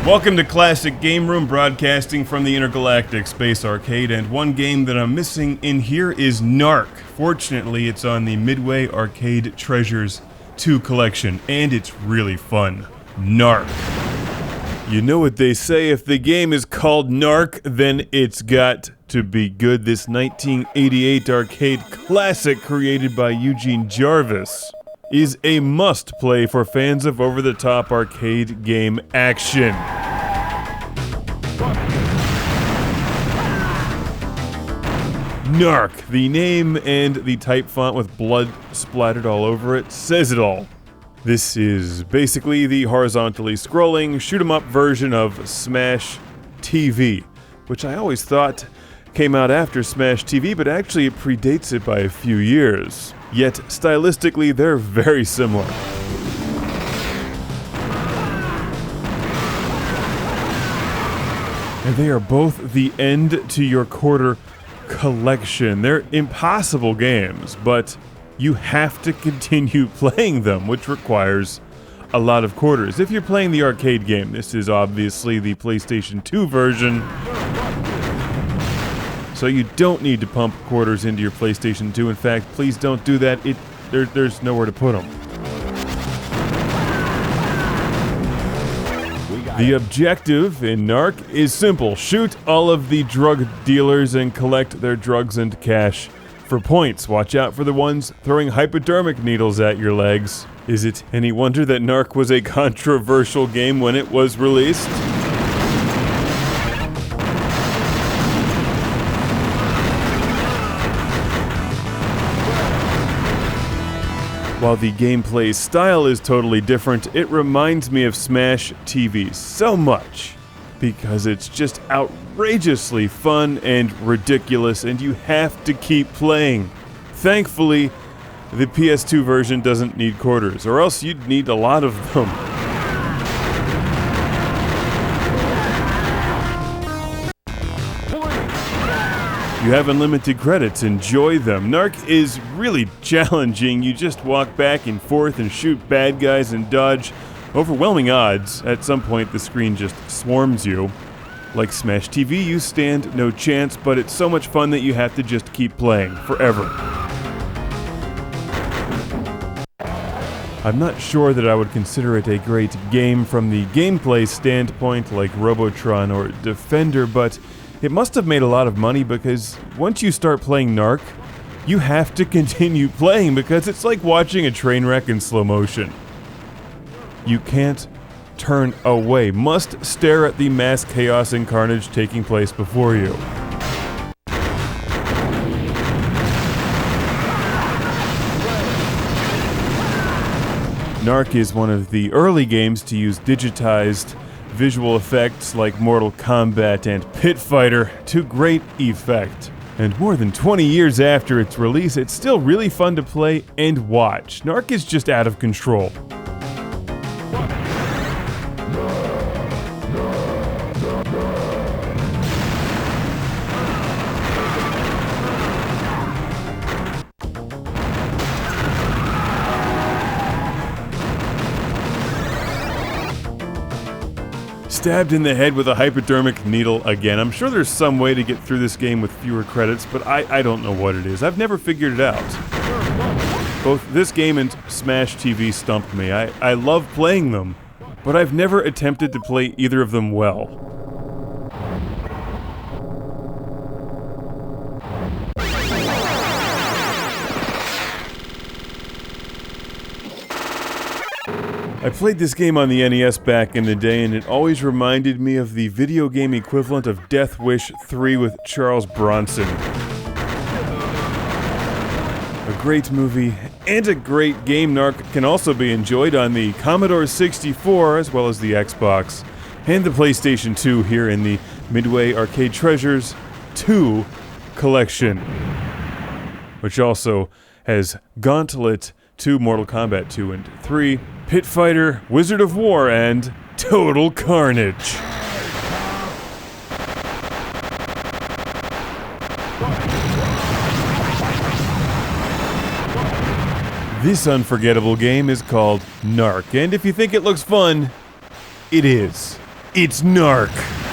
Welcome to Classic Game Room, broadcasting from the Intergalactic Space Arcade, and one game that I'm missing in here is Narc. Fortunately, it's on the Midway Arcade Treasures 2 collection, and it's really fun. Narc. You know what they say, if the game is called Narc, then it's got to be good. This 1988 arcade classic created by Eugene Jarvis is a must-play for fans of over-the-top arcade game action. Narc, the name and the type font with blood splattered all over it, says it all. This is basically the horizontally scrolling shoot-'em-up version of Smash TV, which I always thought came out after Smash TV, but actually it predates it by a few years. Yet, stylistically, they're very similar. And they are both the end to your quarter collection. They're impossible games, but you have to continue playing them, which requires a lot of quarters. If you're playing the arcade game, this is obviously the PlayStation 2 version, so you don't need to pump quarters into your PlayStation 2. In fact, please don't do that. There's nowhere to put them. The objective in Narc is simple. Shoot all of the drug dealers and collect their drugs and cash for points. Watch out for the ones throwing hypodermic needles at your legs. Is it any wonder that Narc was a controversial game when it was released? While the gameplay style is totally different, it reminds me of Smash TV so much because it's just outrageously fun and ridiculous, and you have to keep playing. Thankfully, the PS2 version doesn't need quarters, or else you'd need a lot of them. You have unlimited credits, enjoy them. Narc is really challenging. You just walk back and forth and shoot bad guys and dodge overwhelming odds. At some point, the screen just swarms you. Like Smash TV, you stand no chance, but it's so much fun that you have to just keep playing forever. I'm not sure that I would consider it a great game from the gameplay standpoint like Robotron or Defender, but it must have made a lot of money because once you start playing Narc, you have to continue playing because it's like watching a train wreck in slow motion. You can't turn away, must stare at the mass chaos and carnage taking place before you. Narc is one of the early games to use digitized visual effects like Mortal Kombat and Pit Fighter to great effect. And more than 20 years after its release, it's still really fun to play and watch. Narc is just out of control. Stabbed in the head with a hypodermic needle again. I'm sure there's some way to get through this game with fewer credits, but I don't know what it is. I've never figured it out. Both this game and Smash TV stumped me. I love playing them, but I've never attempted to play either of them well. I played this game on the NES back in the day, and it always reminded me of the video game equivalent of Death Wish 3 with Charles Bronson. A great movie and a great game. Narc can also be enjoyed on the Commodore 64 as well as the Xbox and the PlayStation 2 here in the Midway Arcade Treasures 2 collection, which also has Gauntlet 2, Mortal Kombat 2 and 3, Pit Fighter, Wizard of War, and Total Carnage. This unforgettable game is called Narc, and if you think it looks fun, it is. It's Narc.